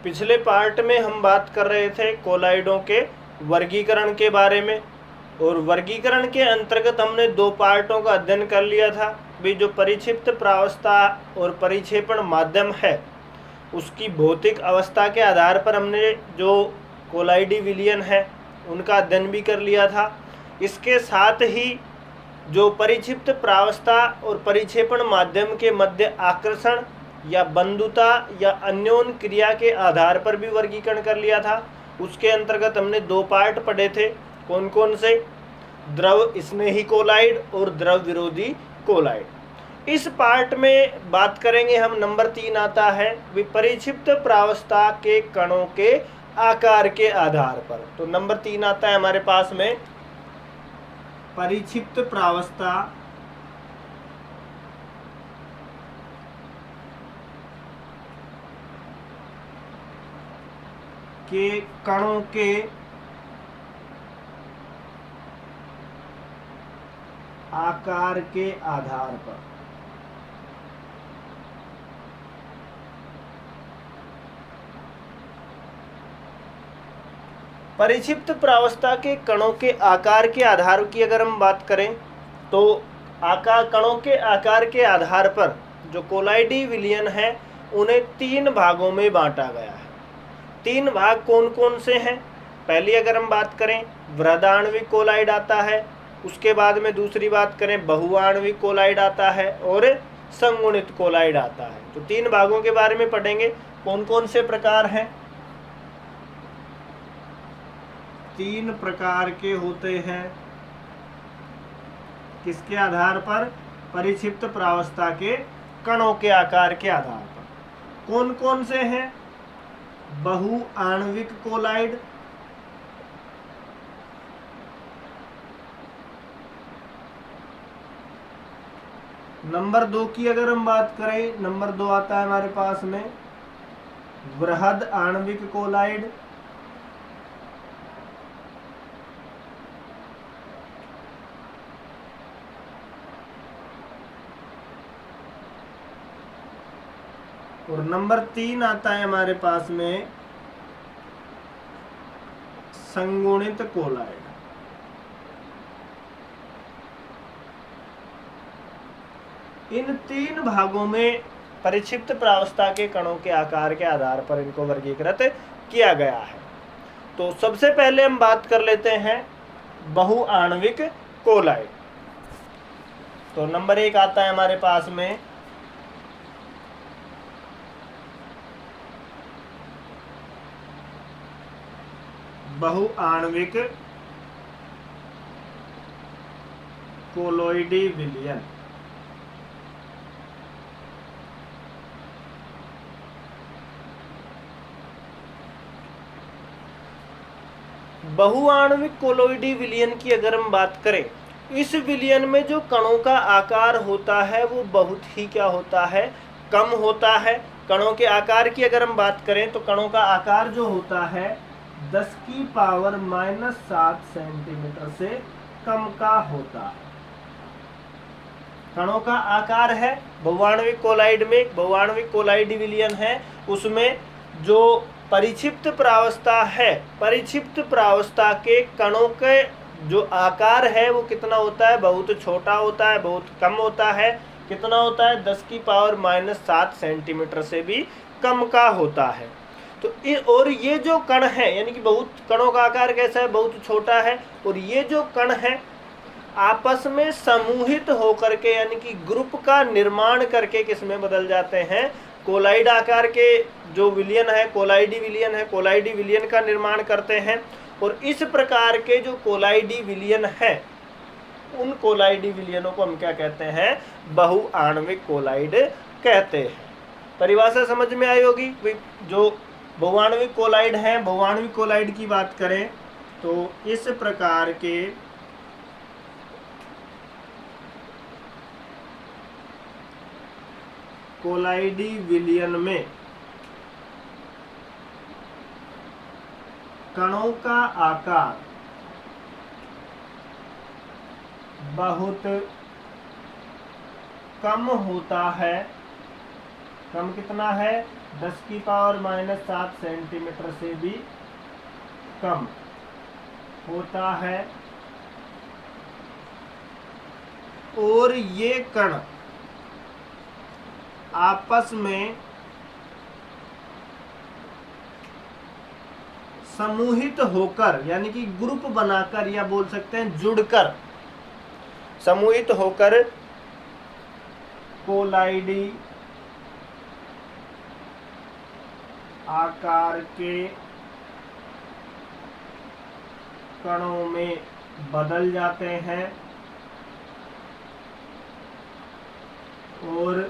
पिछले पार्ट में हम बात कर रहे थे कोलाइडों के वर्गीकरण के बारे में, और वर्गीकरण के अंतर्गत हमने दो पार्टों का अध्ययन कर लिया था भी। जो परिक्षिप्त प्रावस्था और परिक्षेपण माध्यम है उसकी भौतिक अवस्था के आधार पर हमने जो कोलाइडी विलयन है उनका अध्ययन भी कर लिया था। इसके साथ ही जो परिक्षिप्त प्रावस्था और परिक्षेपण माध्यम के मध्य आकर्षण या बंधुता या अन्योन क्रिया के आधार पर भी वर्गीकरण कर लिया था। उसके अंतर्गत हमने दो पार्ट पढ़े थे, कौन कौन से? द्रव स्नेही कोलाइड और द्रव विरोधी कोलाइड। इस पार्ट में बात करेंगे हम, नंबर 3 आता है परिक्षिप्त प्रावस्था के कणों के आकार के आधार पर। तो नंबर 3 आता है हमारे पास में परिक्षिप्त प्रावस्था के कणों के आकार के आधार पर। परिक्षिप्त प्रावस्था के कणों के आकार के आधार की अगर हम बात करें तो कणों के आकार के आधार पर जो कोलाइडी विलयन है उन्हें 3 भागों में बांटा गया है। 3 भाग कौन कौन से हैं? पहली अगर हम बात करें बृहदाण्विक कोलाइड आता है, उसके बाद में दूसरी बात करें बहुआण्विक कोलाइड आता है और संगुणित कोलाइड आता है। तो 3 भागों के बारे में पढ़ेंगे, कौन कौन से प्रकार हैं। 3 प्रकार के होते हैं, किसके आधार पर? परिक्षिप्त प्रावस्था के कणों के आकार के आधार पर। कौन कौन से हैं? बहुआण्विक कोलाइड, नंबर 2 की अगर हम बात करें, नंबर 2 आता है हमारे पास में बृहद आणविक कोलाइड, और नंबर 3 आता है हमारे पास में संगुणित कोलाइड। इन 3 भागों में परिक्षिप्त प्रावस्था के कणों के आकार के आधार पर इनको वर्गीकृत किया गया है। तो सबसे पहले हम बात कर लेते हैं बहुआण्विक कोलाइड। तो नंबर 1 आता है हमारे पास में बहुआण्विक कोलोइडी विलयन। बहुआण्विक कोलोइडी विलयन की अगर हम बात करें, इस विलयन में जो कणों का आकार होता है वो बहुत ही क्या होता है? कम होता है। कणों के आकार की अगर हम बात करें तो कणों का आकार जो होता है 10⁻⁷ सेंटीमीटर से कम का होता है। कणों का आकार है बहुआण्विक कोलाइड में, बहुआण्विक कोलाइड विलयन है, उसमें जो परिक्षिप्त प्रावस्था है, परिक्षिप्त प्रावस्था के कणों के जो आकार है वो कितना होता है? बहुत छोटा होता है, बहुत कम होता है। कितना होता है? 10⁻⁷ सेंटीमीटर से भी कम का होता है। तो और ये जो कण है, यानी कि बहुत कणों का आकार कैसा है? बहुत छोटा है। और ये जो कण है आपस में समूहित होकर के, यानी कि ग्रुप का निर्माण करके किसमें बदल जाते हैं? कोलाइड आकार के जो विलयन है, कोलाइडी विलयन है, कोलाइडी विलयन का निर्माण करते हैं। और इस प्रकार के जो कोलाइडी विलयन है उन कोलाइडी विलयनों को हम क्या कहते हैं? बहुआण्विक कोलाइड कहते हैं। परिभाषा समझ में आई होगी। जो बहुआण्विक कोलाइड हैं, बहुआण्विक कोलाइड की बात करें तो इस प्रकार के कोलाइडी विलयन में कणों का आकार बहुत कम होता है। कम कितना है? 10⁻⁷ सेंटीमीटर से भी कम होता है और ये कण आपस में समूहित होकर, यानी कि ग्रुप बनाकर या बोल सकते हैं जुड़कर, समूहित होकर कोलाइडी आकार के कणों में बदल जाते हैं और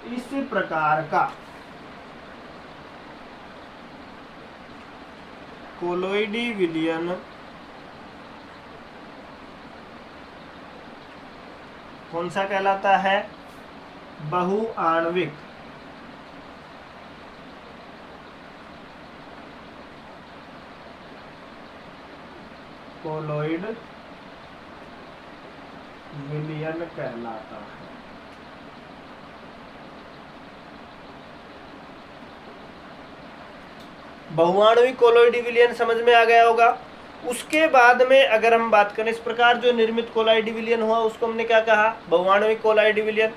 इस प्रकार का कोलोइडी विलयन कौन सा कहलाता है? बहुआण्विक कोलोइड विलयन कहलाता है। बहुआण्विक कोलोइडी विलयन समझ में आ गया होगा। उसके बाद में अगर हम बात करें, इस प्रकार जो निर्मित कोलाइडी विलयन हुआ उसको हमने क्या कहा? बहुआण्विक कोलाइडी विलयन।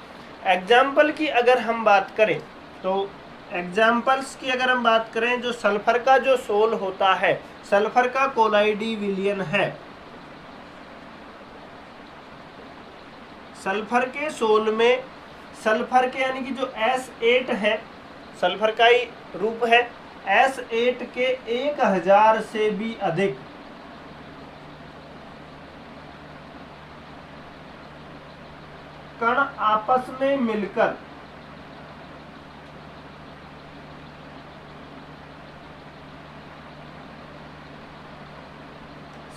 एग्जाम्पल की अगर हम बात करें तो एग्जाम्पल्स की अगर हम बात करें, जो सल्फर का जो सोल होता है, सल्फर का कोलाइडी विलयन है, सल्फर के सोल में सल्फर के यानी कि जो S8 है, सल्फर का ही रूप है, S8 के 1000 से भी अधिक कण आपस में मिलकर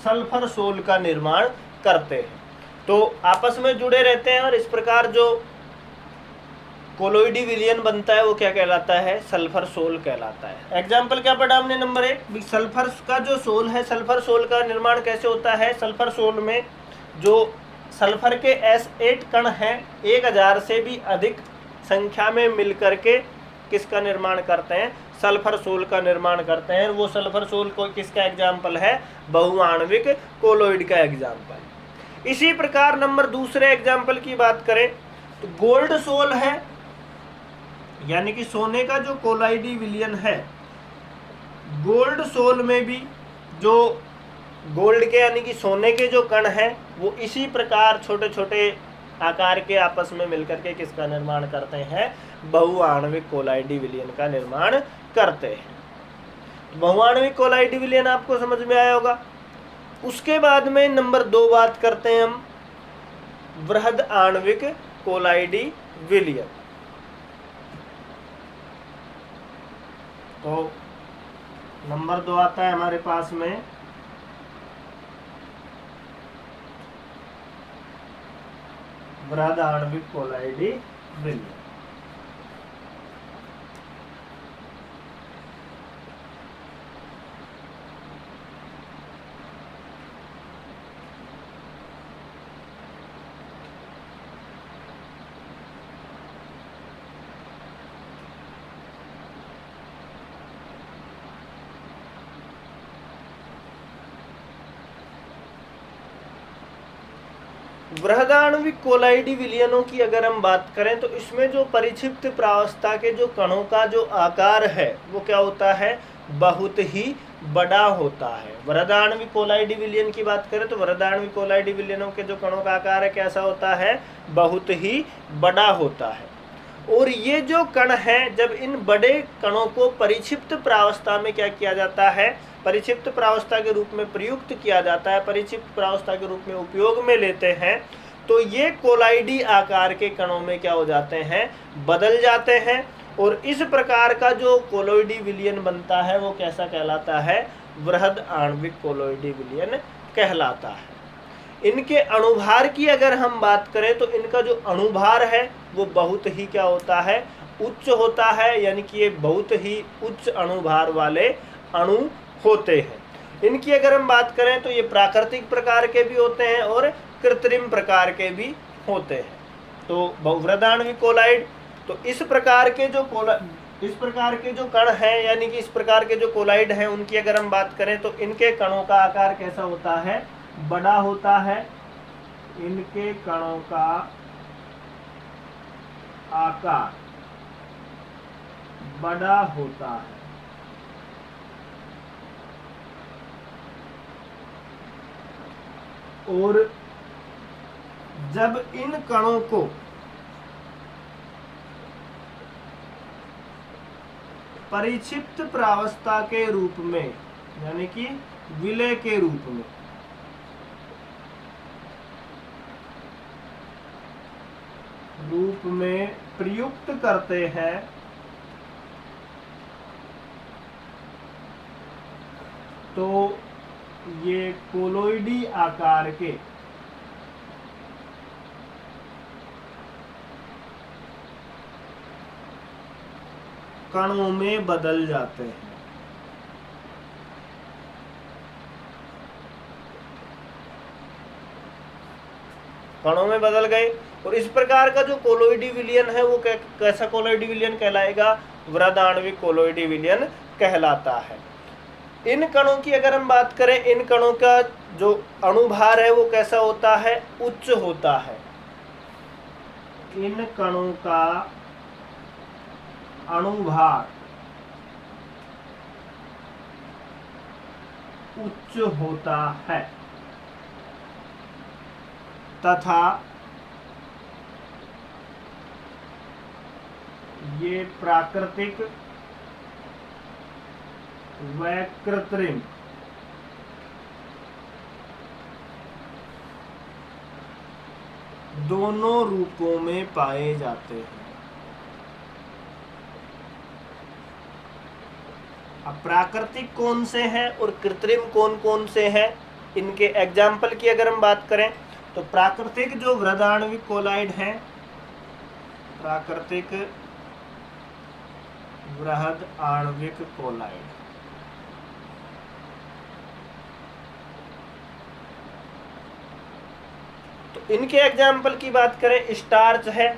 सल्फर सोल का निर्माण करते हैं। तो आपस में जुड़े रहते हैं और इस प्रकार जो कोलोइडी विलयन बनता है वो क्या कहलाता है? सल्फर सोल कहलाता है। एग्जाम्पल क्या पढ़ा हमने? नंबर 1, सल्फर का जो सोल है, सल्फर सोल का निर्माण कैसे होता है? सल्फर सोल में जो सल्फर के S8 कण हैं 1000 से भी अधिक संख्या में मिलकर के किसका निर्माण करते हैं? सल्फर सोल का निर्माण करते हैं। वो सल्फर सोल को किसका एग्जाम्पल है? बहुआण्विक कोलोइड का एग्जाम्पल। इसी प्रकार नंबर दूसरे एग्जाम्पल की बात करें तो गोल्ड सोल है, यानी कि सोने का जो कोलाइडी विलयन है, गोल्ड सोल में भी जो गोल्ड के यानी कि सोने के जो कण हैं वो इसी प्रकार छोटे छोटे आकार के आपस में मिलकर के किसका निर्माण करते हैं? बहुआण्विक कोलाइडी विलयन का निर्माण करते हैं। बहुआण्विक कोलाइडी विलयन आपको समझ में आया होगा। उसके बाद में नंबर 2 बात करते हैं हम वृहद आणविक कोलाइडी विलयन। तो नंबर 2 आता है हमारे पास में वृहद आणविक कोलाइडी विलयन। वृहदाण्विक कोलाइडी विलयनों की अगर हम बात करें तो इसमें जो परिक्षिप्त प्रावस्था के जो कणों का जो आकार है वो क्या होता है? बहुत ही बड़ा होता है। वृहदाण्विक कोलाइडी विलयन की बात करें तो वृहदाण्विक कोलाइडी विलयनों के जो कणों का आकार है कैसा होता है? बहुत ही बड़ा होता है। और ये जो कण हैं, जब इन बड़े कणों को परिक्षिप्त प्रावस्था में क्या किया जाता है? परिक्षिप्त प्रावस्था के रूप में प्रयुक्त किया जाता है, परिक्षिप्त प्रावस्था के रूप में उपयोग में लेते हैं, तो ये कोलाइडी आकार के कणों में क्या हो जाते हैं? बदल जाते हैं। और इस प्रकार का जो कोलोइडी विलयन बनता है वो कैसा कहलाता है? वृहद आणविक कोलोइडी विलयन कहलाता है। इनके अणुभार की अगर हम बात करें तो इनका जो अणुभार है वो बहुत ही क्या होता है? उच्च होता है, यानी कि ये बहुत ही उच्च अणुभार वाले अणु होते हैं। इनकी अगर हम बात करें तो ये प्राकृतिक प्रकार के भी होते हैं और कृत्रिम प्रकार के भी होते हैं। तो वृहदाण्विक कोलाइड तो इस प्रकार के जो कण हैं, यानी कि इस प्रकार के जो कोलाइड हैं, उनकी अगर हम बात करें तो इनके कणों का आकार कैसा होता है? बड़ा होता है। इनके कणों का आकार बड़ा होता है। और जब इन कणों को परिक्षिप्त प्रावस्था के रूप में, यानी कि विलय के रूप में प्रयुक्त करते हैं, तो ये कोलोइडी आकार के कणों में बदल जाते हैं। कणों में बदल गए, और इस प्रकार का जो कोलोइडी विलयन है वो कैसा कोलोइडी विलयन कहलाएगा? वृहदाण्विक कोलोइडी विलयन कहलाता है। इन कणों की अगर हम बात करें, इन कणों का जो अणुभार है वो कैसा होता है? उच्च होता है। इन कणों का अणुभार उच्च होता है तथा ये प्राकृतिक व कृत्रिम दोनों रूपों में पाए जाते हैं। अब प्राकृतिक कौन से हैं और कृत्रिम कौन कौन से हैं, इनके एग्जाम्पल की अगर हम बात करें तो प्राकृतिक जो वृहदाण्विक कोलाइड हैं, प्राकृतिक वृहद आणविक कोलाइड, तो इनके एग्जाम्पल की बात करें, स्टार्च है,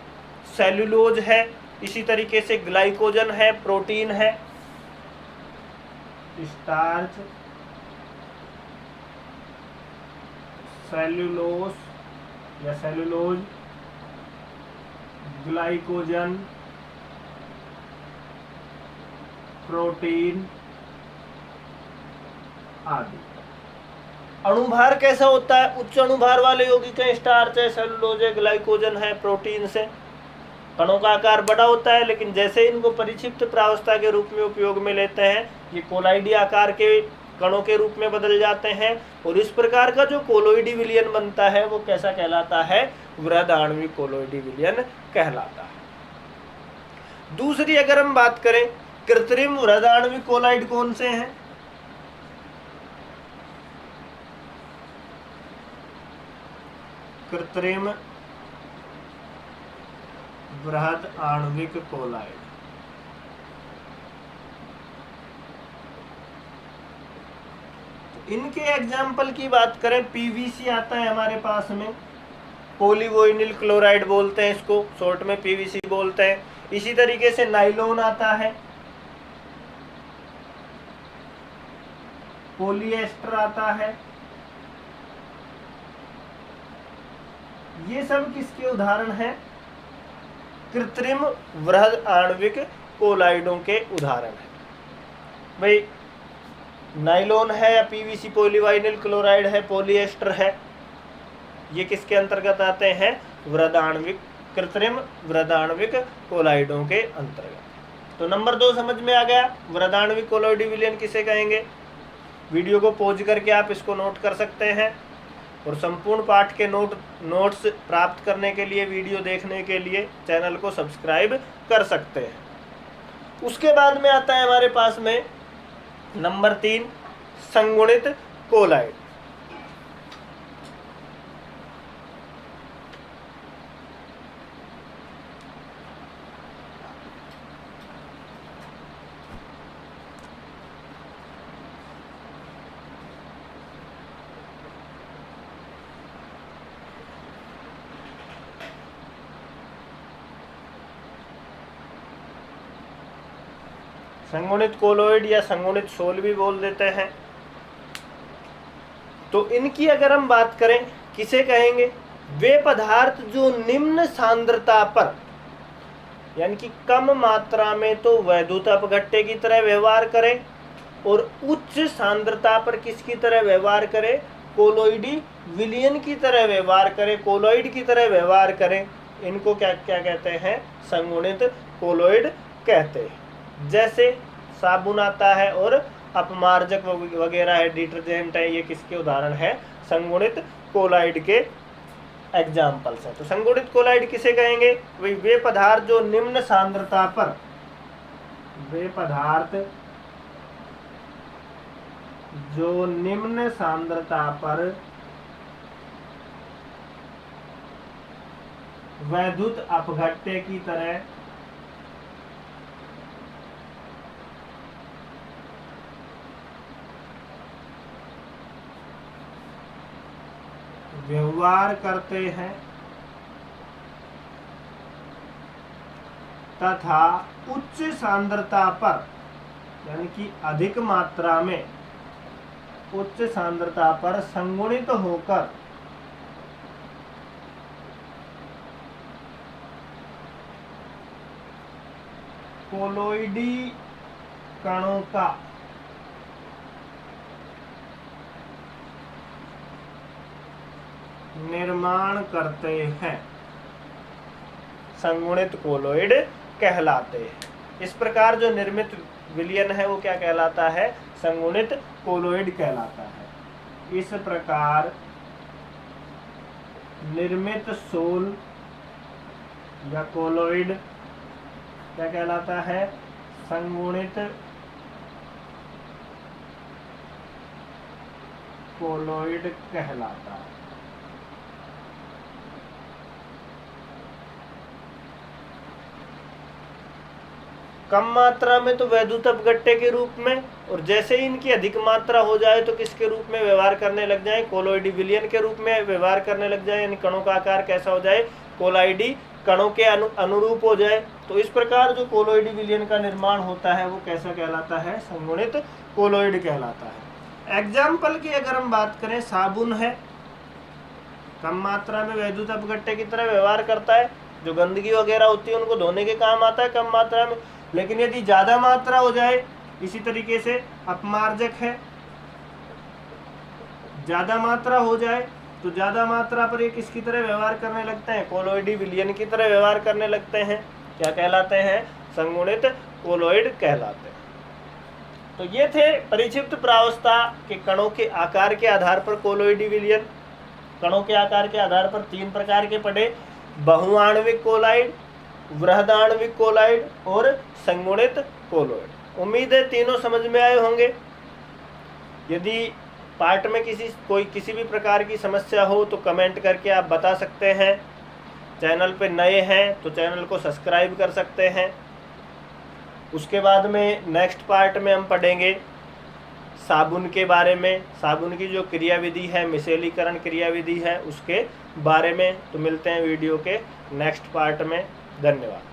सेल्यूलोज है, इसी तरीके से ग्लाइकोजन है, प्रोटीन है। स्टार्च, सेल्यूलोज या सेल्यूलोज, ग्लाइकोजन, प्रोटीन आदि। अणुभार कैसा होता है? उच्च अणुभार वाले यौगिक हैं, स्टार्च है, सेल्यूलोज है, ग्लाइकोजन है, प्रोटीन से। कणों का आकार बड़ा होता है, लेकिन जैसे इनको परिक्षिप्त प्रावस्था के रूप में उपयोग में लेते हैं, ये कोलाइडी आकार के कणों के रूप में बदल जाते हैं, और इस प्रकार का जो कोलोइडी विलयन बनता है वो कैसा कहलाता है? वृहदाण्विक कोलोइडी विलयन कहलाता है। दूसरी अगर हम बात करें, कृत्रिम वृहदाण्विक कोलाइड कौन से हैं? कृत्रिम वृहद आणविक कोलाइड, इनके एग्जाम्पल की बात करें, पीवीसी आता है हमारे पास में, पॉलीविनाइल क्लोराइड बोलते हैं इसको, शॉर्ट में पीवीसी बोलते हैं। इसी तरीके से नाइलॉन आता है, पॉलिएस्टर आता है। ये सब किसके उदाहरण हैं? कृत्रिम वृहद आणविक कोलाइडों के उदाहरण हैं। भाई नाइलॉन है या पीवीसी, पॉलीविनाइल क्लोराइड है, पॉलिएस्टर है, ये किसके अंतर्गत आते हैं? वृहदाण्विक, कृत्रिम वृहदाण्विक कोलाइडों के अंतर्गत। तो नंबर 2 समझ में आ गया, वृहदाण्विक कोलाइडी विलयन किसे कहेंगे। वीडियो को पॉज करके आप इसको नोट कर सकते हैं, और संपूर्ण पाठ के नोट्स प्राप्त करने के लिए, वीडियो देखने के लिए चैनल को सब्सक्राइब कर सकते हैं। उसके बाद में आता है हमारे पास में नंबर 3, संगुणित कोलाइड। संगुणित कोलोइड या संगुणित सोल भी बोल देते हैं। तो इनकी अगर हम बात करें, किसे कहेंगे? वे पदार्थ जो निम्न सांद्रता पर, यानी कि कम मात्रा में तो वैद्युत अपघट्य की तरह व्यवहार करें और उच्च सांद्रता पर किसकी तरह व्यवहार करें? कोलोइडी विलयन की तरह व्यवहार करें, कोलोइड की तरह व्यवहार करें, इनको क्या क्या कहते हैं? संगुणित कोलोइड कहते हैं। जैसे साबुन आता है और अपमार्जक वगैरह है, डिटर्जेंट है, ये किसके उदाहरण है? संगुणित कोलाइड के एग्जाम्पल्स हैं। तो संगुणित कोलाइड किसे कहेंगे? वे पदार्थ जो निम्न सांद्रता पर, वे पदार्थ जो निम्न सांद्रता पर वैद्युत अपघट्य की तरह व्यवहार करते हैं तथा उच्च सांद्रता पर, यानी कि अधिक मात्रा में उच्च सांद्रता पर संगुणित होकर कोलोइडी कणों का निर्माण करते हैं, संगुणित कोलोइड कहलाते हैं। इस प्रकार जो निर्मित विलयन है वो क्या कहलाता है? संगुणित कोलोइड कहलाता है। इस प्रकार निर्मित सोल या कोलोइड क्या कहलाता है? संगुणित कोलोइड कहलाता है। कम मात्रा में तो वैद्युत अपघट्य के रूप में, और जैसे ही इनकी अधिक मात्रा हो जाए तो किसके रूप में व्यवहार करने लग जाए? कोलोइडी विलयन के रूप में व्यवहार करने लग जाए, यानी कणों का आकार कैसा हो जाए? कोलाइडी कणों के अनुरूप हो जाए। तो इस प्रकार जो कोलोइडी विलयन का निर्माण होता है वो कैसा कहलाता है? संगुणित कोलोइड कहलाता है। एग्जाम्पल की अगर हम बात करें, साबुन है, कम मात्रा में वैद्युत अपघट्य की तरह व्यवहार करता है, जो गंदगी वगैरह होती है उनको धोने के काम आता है कम मात्रा में। लेकिन यदि ज़्यादा मात्रा हो जाए, इसी तरीके से अपमार्जक है, ज़्यादा मात्रा हो जाए तो ज़्यादा मात्रा पर ये किसकी तरह व्यवहार करने लगते हैं? कोलोइडी विलयन की तरह व्यवहार करने लगते हैं। क्या कहलाते हैं? संगुणित कोलोइड कहलाते हैं। तो ये थे परिक्षिप्त प्रावस्था के कणों के आकार के आधार पर कोलोइडी विलयन। कणों के आकार के आधार पर 3 प्रकार के पढ़े: बहुआण्विक कोलाइड, वृहदाण्विक कोलाइड और संगुणित कोलोइड। उम्मीद है तीनों समझ में आए होंगे। यदि पार्ट में किसी भी प्रकार की समस्या हो तो कमेंट करके आप बता सकते हैं। चैनल पे नए हैं तो चैनल को सब्सक्राइब कर सकते हैं। उसके बाद में नेक्स्ट पार्ट में हम पढ़ेंगे साबुन के बारे में, साबुन की जो क्रियाविधि है, मिसेलीकरण क्रियाविधि है, उसके बारे में। तो मिलते हैं वीडियो के नेक्स्ट पार्ट में। धन्यवाद।